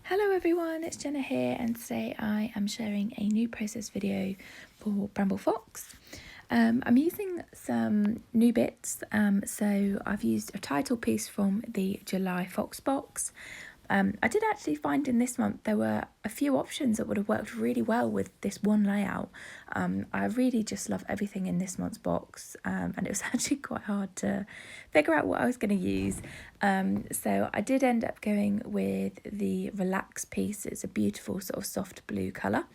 Hello everyone, it's Jenna here, and today I am sharing a new process video for Bramble Fox. I'm using some new bits, so I've used a title piece from the July Fox box. I did actually find in this month there were a few options that would have worked really well with this one layout. I really just love everything in this month's box, and it was actually quite hard to figure out what I was going to use. So I did end up going with the Relax piece. It's a beautiful sort of soft blue colour.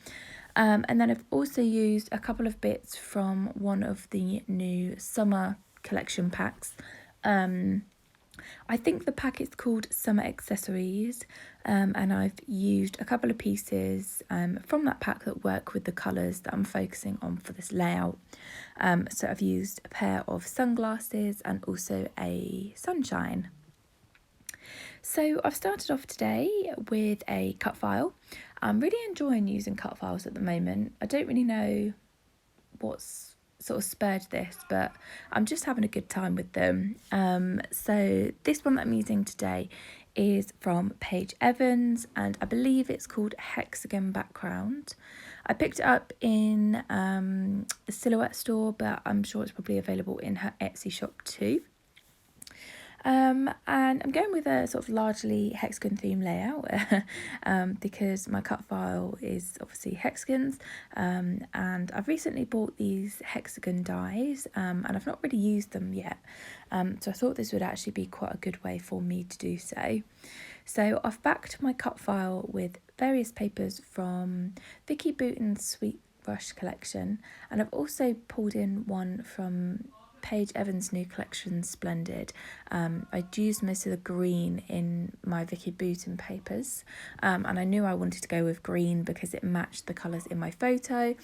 And then I've also used a couple of bits from one of the new summer collection packs. I think the packet's called Summer Accessories, and I've used a couple of pieces from that pack that work with the colours that I'm focusing on for this layout. So I've used a pair of sunglasses and also a sunshine. So I've started off today with a cut file. I'm really enjoying using cut files at the moment. I don't really know what's sort of spurred this, but I'm just having a good time with them. So this one that I'm using today is from Paige Evans, and I believe it's called Hexagon Background. I picked it up in the Silhouette store, but I'm sure it's probably available in her Etsy shop too. And I'm going with a sort of largely hexagon theme layout because my cut file is obviously hexagons, and I've recently bought these hexagon dies, and I've not really used them yet, so I thought this would actually be quite a good way for me to do so. So I've backed my cut file with various papers from Vicky Bouton's Sweet Rush collection, and I've also pulled in one from Paige Evans' new collection, Splendid. I'd used most of the green in my Vicky Bouton papers, and I knew I wanted to go with green because it matched the colours in my photo,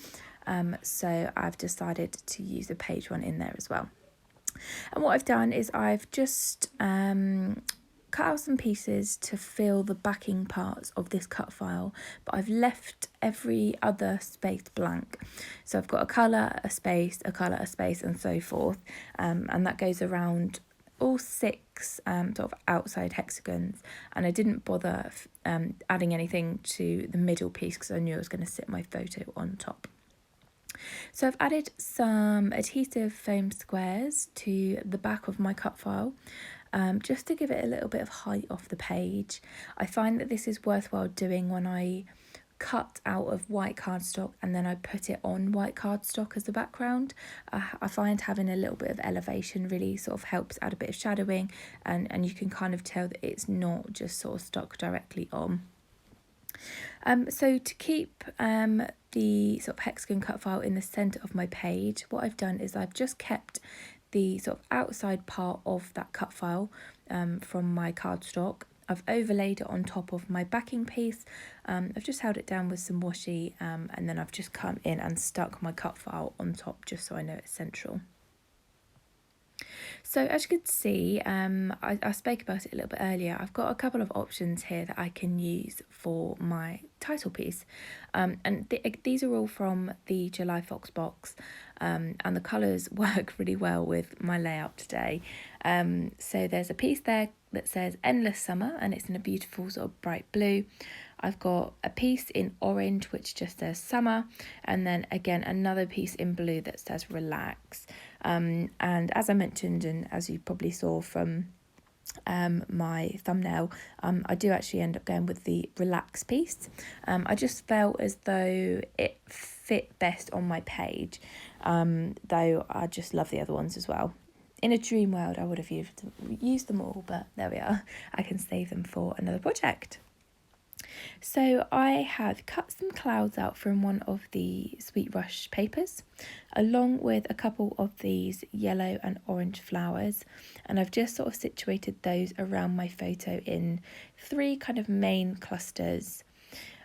so I've decided to use the Paige one in there as well. And what I've done is I've just cut out some pieces to fill the backing parts of this cut file, but I've left every other space blank. So I've got a colour, a space, a colour, a space, and so forth, and that goes around all six sort of outside hexagons, and I didn't bother adding anything to the middle piece because I knew I was going to sit my photo on top. So I've added some adhesive foam squares to the back of my cut file, just to give it a little bit of height off the page. I find that this is worthwhile doing when I cut out of white cardstock and then I put it on white cardstock as the background. I find having a little bit of elevation really sort of helps add a bit of shadowing, and you can kind of tell that it's not just sort of stuck directly on. So to keep the sort of hexagon cut file in the centre of my page, what I've done is I've just kept the sort of outside part of that cut file from my cardstock. I've overlaid it on top of my backing piece. I've just held it down with some washi, and then I've just come in and stuck my cut file on top just so I know it's central. So as you can see, I spoke about it a little bit earlier. I've got a couple of options here that I can use for my title piece, and these are all from the July Fox box, and the colours work really well with my layout today. So there's a piece there that says Endless Summer, and it's in a beautiful sort of bright blue. I've got a piece in orange which just says summer, and then again another piece in blue that says relax. And as I mentioned, and as you probably saw from my thumbnail, I do actually end up going with the relax piece. I just felt as though it fit best on my page, though I just love the other ones as well. In a dream world I would have used them all, but there we are, I can save them for another project. So I have cut some clouds out from one of the Sweet Rush papers, along with a couple of these yellow and orange flowers, and I've just sort of situated those around my photo in three kind of main clusters.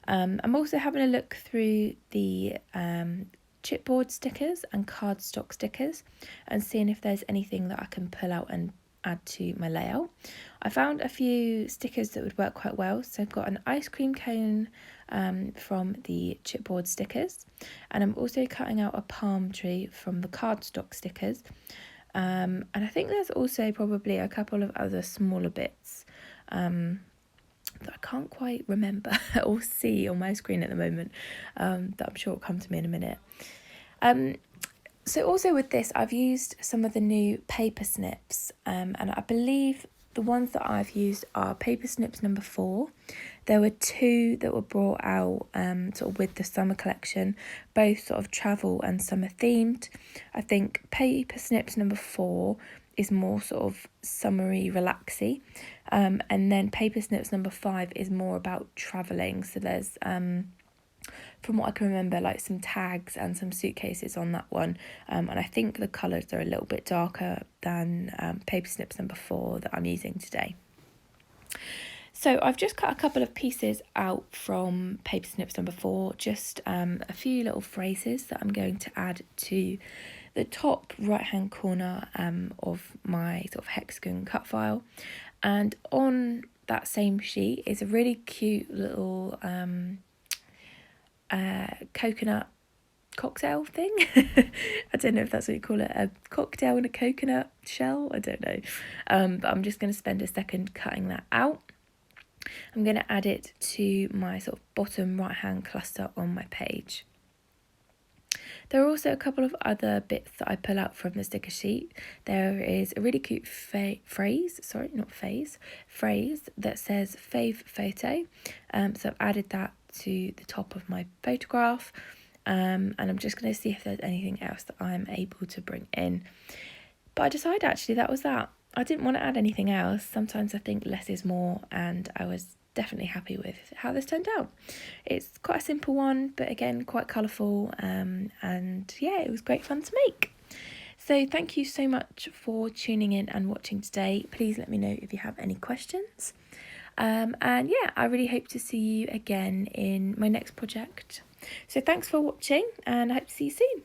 I'm also having a look through the chipboard stickers and cardstock stickers and seeing if there's anything that I can pull out and add to my layout. I found a few stickers that would work quite well. So I've got an ice cream cone from the chipboard stickers, and I'm also cutting out a palm tree from the cardstock stickers, and I think there's also probably a couple of other smaller bits that I can't quite remember or see on my screen at the moment, that I'm sure will come to me in a minute. So also with this, I've used some of the new paper snips, and I believe the ones that I've used are paper snips number 4. There were 2 that were brought out sort of with the summer collection, both sort of travel and summer themed. I think paper snips number 4 is more sort of summery, relaxy, and then paper snips number 5 is more about travelling. So there's from what I can remember, like some tags and some suitcases on that one, and I think the colours are a little bit darker than paper snips number 4 that I'm using today. So I've just cut a couple of pieces out from paper snips number 4, just a few little phrases that I'm going to add to the top right hand corner of my sort of hexagon cut file. And on that same sheet is a really cute little coconut cocktail thing. I don't know if that's what you call it, a cocktail in a coconut shell, I don't know, but I'm just going to spend a second cutting that out. I'm going to add it to my sort of bottom right hand cluster on my page. There are also a couple of other bits that I pull out from the sticker sheet. There is a really cute phrase that says fave photo. So I've added that to the top of my photograph, and I'm just going to see if there's anything else that I'm able to bring in. But I decided actually that was that. I didn't want to add anything else. Sometimes I think less is more, and I was definitely happy with how this turned out. It's quite a simple one, but again quite colourful, and yeah, it was great fun to make. So thank you so much for tuning in and watching today. Please let me know if you have any questions, and yeah, I really hope to see you again in my next project. So thanks for watching, and I hope to see you soon.